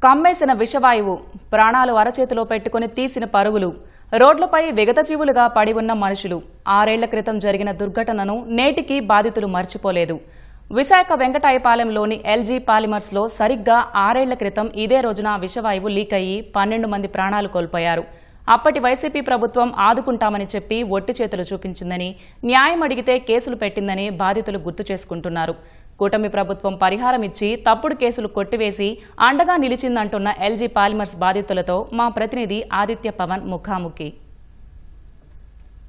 కమ్మేసిన విషవాయువు, ప్రాణాలు అరచేతిలో పెట్టుకుని తీసిన పరుగులు, రోడ్లపై విగతజీవులుగా పడి ఉన్న మనుషులు. 6 ఏళ్ల క్రితం జరిగిన దుర్ఘటనను నేటికి బాధితులు మర్చిపోలేదు. విశాఖ వెంకటాయపాలెంలోని ఎల్జీ పాలిమర్స్లో సరిగ్గా 6 ఏళ్ల క్రితం ఇదే రోజున విషవాయువు లీక్ అయ్యి 12 మంది ప్రాణాలు కోల్పోయారు. అప్పటి వైసీపీ ప్రభుత్వం ఆదుకుంటామని చెప్పి ఒట్టి చేతులు చూపించిందని, న్యాయం అడిగితే కేసులు పెట్టిందని బాధితులు గుర్తు చేసుకుంటున్నారు. కూటమి ప్రభుత్వం పరిహారం ఇచ్చి తప్పుడు కేసులు కొట్టివేసి అండగా నిలిచిందంటున్న ఎల్జీ పాలిమర్స్ బాధితులతో మా ప్రతినిధి ఆదిత్య పవన్ ముఖాముఖి.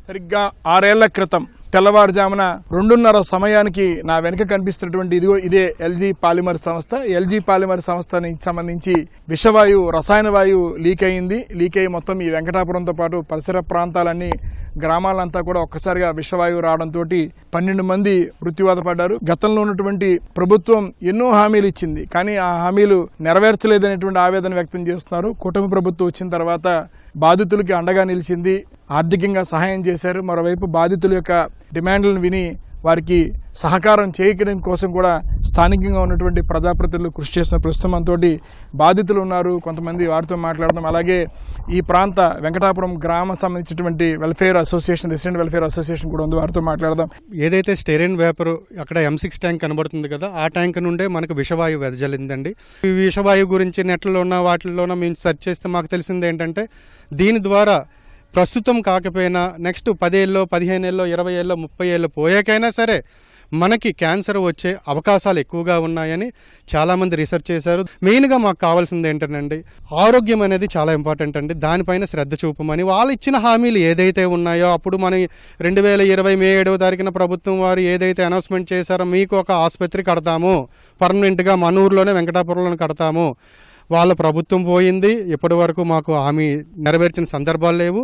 సరిగ్గా 6 ఏళ్ల క్రితం తెల్లవారుజామున 2:30 సమయానికి నా వెనుక కనిపిస్తున్నటువంటి ఇదే ఎల్జీ పాలిమర్ సంస్థ. ఎల్జీ పాలిమర్ సంస్థకి సంబంధించి విషవాయువు, రసాయన వాయువు లీక్ అయ్యి మొత్తం ఈ వెంకటాపురంతో పాటు పరిసర ప్రాంతాలన్నీ, గ్రామాలంతా కూడా ఒక్కసారిగా విషవాయువు రావడంతో 12 మంది మృత్యువాత పడ్డారు. గతంలో ఉన్నటువంటి ప్రభుత్వం ఎన్నో హామీలు ఇచ్చింది, కానీ ఆ హామీలు నెరవేర్చలేదనేటువంటి ఆవేదన వ్యక్తం చేస్తున్నారు. కూటమి ప్రభుత్వం వచ్చిన తర్వాత బాధితులకి అండగా నిలిచింది, ఆర్థికంగా సహాయం చేశారు. మరోవైపు బాధితుల యొక్క డిమాండ్లను విని వారికి సహకారం చేయడం కోసం కూడా స్థానికంగా ఉన్నటువంటి ప్రజాప్రతినిధులు కృషి చేసిన ప్రస్తుతం మనతోటి బాధితులు ఉన్నారు. కొంతమంది వారితో మాట్లాడదాం. అలాగే ఈ ప్రాంత వెంకటాపురం గ్రామం సంబంధించినటువంటి welfare association, resident welfare association కూడా ఉంది, వారితో మాట్లాడదాం. ఏదైతే స్టెరైన్ వేపర్ అక్కడ M6 ట్యాంక్ కనబడుతుంది కదా, ఆ ట్యాంక్ నుండే మనకు విషవాయువు వెదజల్లిందండి. ఈ విషవాయువు గురించి నెట్లలో ఉన్న వాటిల్లోనూ మేము సెర్చ్ చేస్తే మాకు తెలిసింది ఏంటంటే, దీని ద్వారా ప్రస్తుతం కాకపోయినా నెక్స్ట్ 10 ఏళ్ళలో, 15 ఏళ్ళలో, 20 ఏళ్ళలో, 30 ఏళ్ళు పోయాకైనా సరే మనకి క్యాన్సర్ వచ్చే అవకాశాలు ఎక్కువగా ఉన్నాయని చాలామంది రీసెర్చ్ చేశారు. మెయిన్గా మాకు కావాల్సింది ఏంటంటే, ఆరోగ్యం అనేది చాలా ఇంపార్టెంట్ అండి. దానిపైన శ్రద్ధ చూపమని వాళ్ళు ఇచ్చిన హామీలు ఏదైతే ఉన్నాయో, అప్పుడు మన 2020 మే 7వ తారీఖున ప్రభుత్వం వారు ఏదైతే అనౌన్స్మెంట్ చేశారో, మీకు ఒక ఆసుపత్రి కడతాము, పర్మనెంట్గా మన ఊర్లోనే వెంకటాపురంలోనే కడతాము, వాళ్ళ ప్రభుత్వం పోయింది. ఇప్పటి వరకు మాకు హామీ నెరవేర్చిన సందర్భాలు లేవు.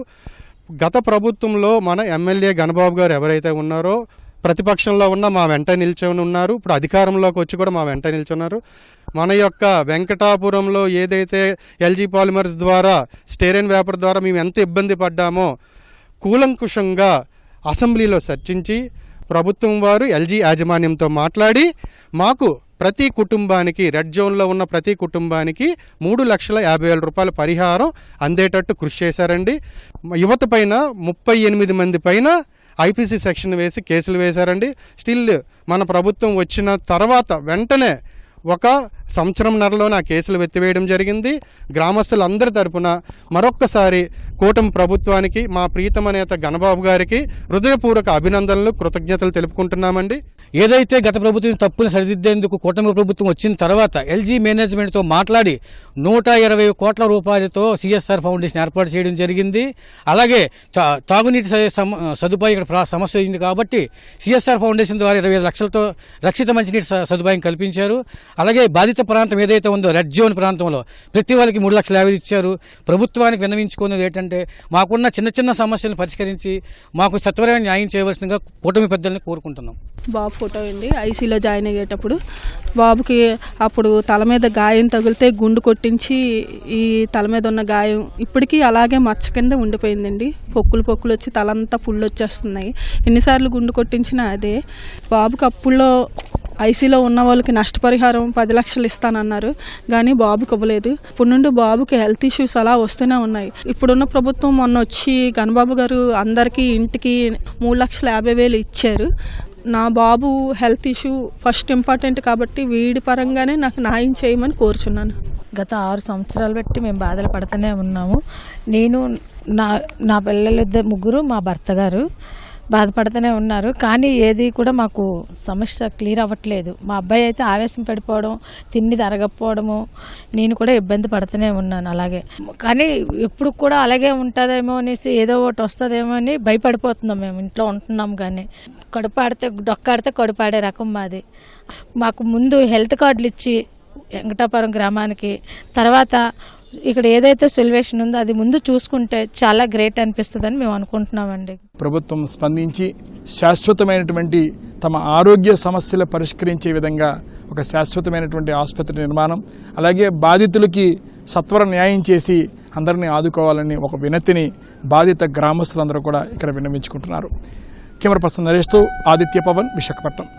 గత ప్రభుత్వంలో మన ఎమ్మెల్యే గణబాబు గారు ఎవరైతే ఉన్నారో, ప్రతిపక్షంలో ఉన్న మా వెంట నిల్చొని ఉన్నారు, ఇప్పుడు అధికారంలోకి వచ్చి కూడా మా వెంట నిల్చున్నారు. మన యొక్క వెంకటాపురంలో ఏదైతే ఎల్జీ పాలిమర్స్ ద్వారా, స్టెరైన్ వేపర్ ద్వారా మేము ఎంత ఇబ్బంది పడ్డామో కూలంకుషంగా అసెంబ్లీలో చర్చించి ప్రభుత్వం వారు ఎల్జీ యాజమాన్యంతో మాట్లాడి మాకు ప్రతి కుటుంబానికి, రెడ్ జోన్లో ఉన్న ప్రతి కుటుంబానికి 3,50,000 రూపాయల పరిహారం అందేటట్టు కృషి చేశారండి. యువత పైన 38 మంది పైన IPC సెక్షన్ వేసి కేసులు వేశారండి. స్టిల్ మన ప్రభుత్వం వచ్చిన తర్వాత వెంటనే 1 సంవత్సరంన్నరలోనే ఆ కేసులు ఎత్తివేయడం జరిగింది. గ్రామస్తులందరి తరపున మరొక్కసారి కూటమి ప్రభుత్వానికి, మా ప్రీతమ నేత గణబాబు గారికి హృదయపూర్వక అభినందనలు, కృతజ్ఞతలు తెలుపుకుంటున్నామండి. ఏదైతే గత ప్రభుత్వం తప్పులు సరిదిద్దేందుకు కూటమి ప్రభుత్వం వచ్చిన తర్వాత ఎల్జీ మేనేజ్మెంట్తో మాట్లాడి 120 కోట్ల రూపాయలతో CSR ఫౌండేషన్ ఏర్పాటు చేయడం జరిగింది. అలాగే తాగునీటి సదుపాయం ఇక్కడ సమస్య అయింది కాబట్టి CSR ఫౌండేషన్ ద్వారా 25 లక్షలతో రక్షిత మంచినీటి సదుపాయం కల్పించారు. అలాగే బాధిత ప్రాంతం ఏదైతే ఉందో రెడ్ జోన్ ప్రాంతంలో ప్రతి వాళ్ళకి 3,50,000 ఇచ్చారు. ప్రభుత్వానికి విన్నవించుకున్నది ఏంటంటే, మాకున్న చిన్న సమస్యలను పరిష్కరించి మాకు సత్వరమైన న్యాయం చేయవలసిందిగా కూటమి పెద్దల్ని కోరుకుంటున్నాం. బాబు ఫోటో అండి. ఐసీలో జాయిన్ అయ్యేటప్పుడు బాబుకి అప్పుడు తల మీద గాయం తగిలితే గుండు కొట్టించి ఈ తల మీద ఉన్న గాయం ఇప్పటికీ అలాగే మచ్చ కింద ఉండిపోయిందండి. పొక్కులు వచ్చి తలంతా పుళ్ళు వచ్చేస్తున్నాయి. ఎన్నిసార్లు గుండు కొట్టించినా అదే. బాబుకి అప్పుల్లో ఐసీలో ఉన్న వాళ్ళకి నష్టపరిహారం 10 లక్షలు ఇస్తానన్నారు, కానీ బాబుకి ఇవ్వలేదు. ఇప్పుడు నుండి బాబుకి హెల్త్ ఇష్యూస్ అలా వస్తూనే ఉన్నాయి. ఇప్పుడున్న ప్రభుత్వం మొన్న వచ్చి గణబాబు గారు అందరికీ ఇంటికి 3,50,000 ఇచ్చారు. నా బాబు హెల్త్ ఇష్యూ ఫస్ట్ ఇంపార్టెంట్ కాబట్టి వీడి పరంగానే నాకు న్యాయం చేయమని కోరుచున్నాను. గత 6 సంవత్సరాలు బట్టి మేము బాధలు పడుతూనే ఉన్నాము. నేను, నా పిల్లలు 3, మా భర్త గారు బాధపడుతూనే ఉన్నారు. కానీ ఏది కూడా మాకు సమస్య క్లియర్ అవ్వట్లేదు. మా అబ్బాయి అయితే ఆవేశం పడిపోవడం, తిండి తరగకపోవడము, నేను కూడా ఇబ్బంది పడుతూనే ఉన్నాను. అలాగే కానీ ఎప్పుడు కూడా అలాగే ఉంటుందేమో అనేసి, ఏదో ఒకటి వస్తుందేమో అని భయపడిపోతున్నాం. మేము ఇంట్లో ఉంటున్నాం, కానీ డొక్కాడితే కడుపాడే రకం మాది. మాకు ముందు హెల్త్ కార్డులు ఇచ్చి వెంకటాపురం గ్రామానికి, తర్వాత ఇక్కడ ఏదైతే సొల్యూషన్ ఉందో అది ముందు చూసుకుంటే చాలా గ్రేట్ అనిపిస్తుందని మేము అనుకుంటున్నామండి. ప్రభుత్వం స్పందించి శాశ్వతమైనటువంటి తమ ఆరోగ్య సమస్యలు పరిష్కరించే విధంగా ఒక శాశ్వతమైనటువంటి ఆసుపత్రి నిర్మాణం, అలాగే బాధితులకి సత్వర న్యాయం చేసి అందరినీ ఆదుకోవాలని ఒక వినతిని బాధిత గ్రామస్తులందరూ కూడా ఇక్కడ విన్నవించుకుంటున్నారు. కెమెరా పర్సన్ నరేష్తో ఆదిత్య పవన్, విశాఖపట్నం.